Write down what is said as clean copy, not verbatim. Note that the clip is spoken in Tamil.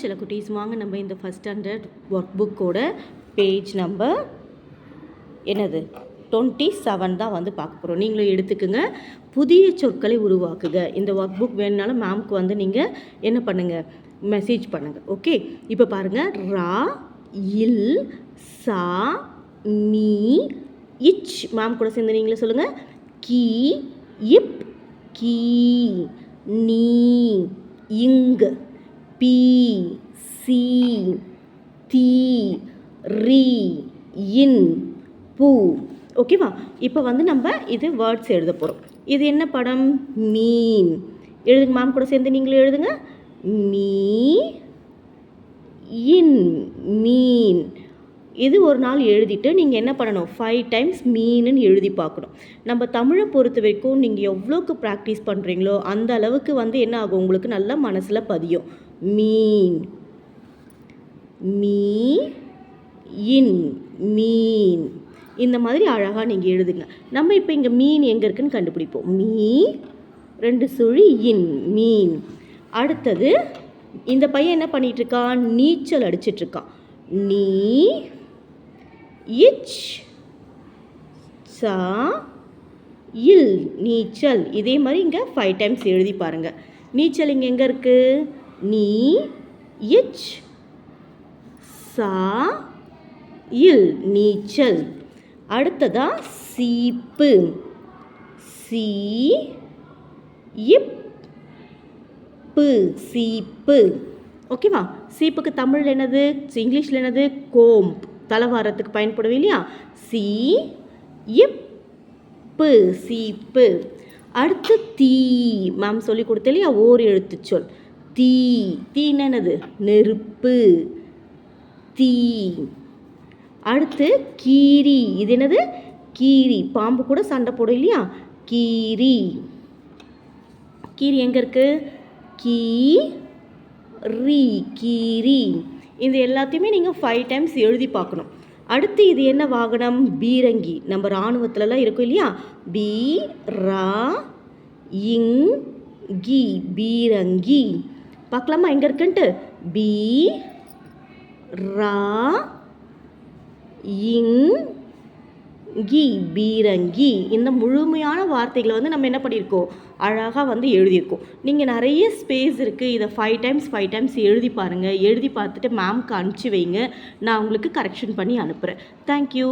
சில குட்டீஸ் வாங்க நம்ம இந்த ஃபஸ்ட் ஸ்டாண்டர்ட் ஒர்க் புக்கோட பேஜ் நம்பர் என்னது 27 தான் வந்து பார்க்க போகிறோம். நீங்களும் எடுத்துக்குங்க. புதிய சொற்களை உருவாக்குக. இந்த ஒர்க் புக் வேணுனாலும் மேம்க்கு வந்து நீங்கள் என்ன பண்ணுங்கள், மெசேஜ் பண்ணுங்கள். ஓகே, இப்போ பாருங்கள். ரா, இல், சா, மீ, இச். மேம் கூட சேர்ந்து நீங்களே சொல்லுங்கள். கீ, இப், கீ, நீ, இங், பி, சி, தி, ரி, இன், பூ. ஓகேவா? இப்போ வந்து நம்ம இது வேர்ட்ஸ் எழுத போகிறோம். இது என்ன படம்? மீன். எழுதுங்க மேம் கூட சேர்ந்து நீங்களும் எழுதுங்க. மீ, இன், மீன். இது ஒரு நாள் எழுதிட்டு நீங்கள் என்ன பண்ணணும், 5 டைம்ஸ் மீனுன்னு எழுதி பார்க்கணும். நம்ம தமிழை பொறுத்த வரைக்கும் நீங்கள் எவ்வளோக்கு ப்ராக்டிஸ் பண்ணுறீங்களோ அந்த அளவுக்கு வந்து என்ன ஆகும், உங்களுக்கு நல்லா மனசில் பதியும். மீன், மீ, இன், மீன். இந்த மாதிரி அழகாக நீங்கள் எழுதுங்க. நம்ம இப்போ இங்கே மீன் எங்கே இருக்குன்னு கண்டுபிடிப்போம். மீ 2 சுழி இன், மீன். அடுத்தது இந்த பையன் என்ன பண்ணிகிட்ருக்கான், நீச்சல் அடிச்சிட்ருக்கான். நீ, இச், சா, இல், நீச்சல். இதே மாதிரி இங்கே 5 டைம்ஸ் எழுதி பாருங்கள். நீச்சல் இங்கே எங்கே இருக்குது? நீ, இச், சா, இல், நீச்சல். அடுத்ததா சீப்பு. சி, இப், பு, சீப்பு. ஓகேவா? சீப்புக்கு தமிழ் என்னது, இங்கிலீஷில் என்னது? கோம்ப். தலைவாரத்துக்கு பயன்படுவோம் இல்லையா? சி, இப், பு, சீப்பு. அடுத்து தீ. மேம் சொல்லி கொடுத்த இல்லையா, ஓர் எழுத்து சொல். தீ. தீன்னு என்னது? நெருப்பு. தீ. அடுத்து கீரி. இது என்னது? கீரி. பாம்பு கூட சண்டை போடும் இல்லையா? கீரி. கீரி எங்கே இருக்கு? கீ, ரி, கீரி. இது எல்லாத்தையுமே நீங்கள் 5 டைம்ஸ் எழுதி பார்க்கணும். அடுத்து இது என்ன வாகனம்? பீரங்கி. நம்ம இராணுவத்துலலாம் இருக்கும் இல்லையா? பி, ரா, இங், கி, பீரங்கி. பார்க்கலாமா எங்கே இருக்குன்ட்டு? பி, ரா, இங், கி, பீரங்கி. இந்த முழுமையான வார்த்தைகளை வந்து நம்ம என்ன பண்ணியிருக்கோம், அழகாக வந்து எழுதியிருக்கோம். நீங்கள் நிறைய ஸ்பேஸ் இருக்குது, இதை 5 டைம்ஸ் எழுதி பாருங்கள். எழுதி பார்த்துட்டு மேம்க்கு அனுப்பிச்சி வைங்க. நான் உங்களுக்கு கரெக்ஷன் பண்ணி அனுப்புகிறேன். தேங்க்யூ.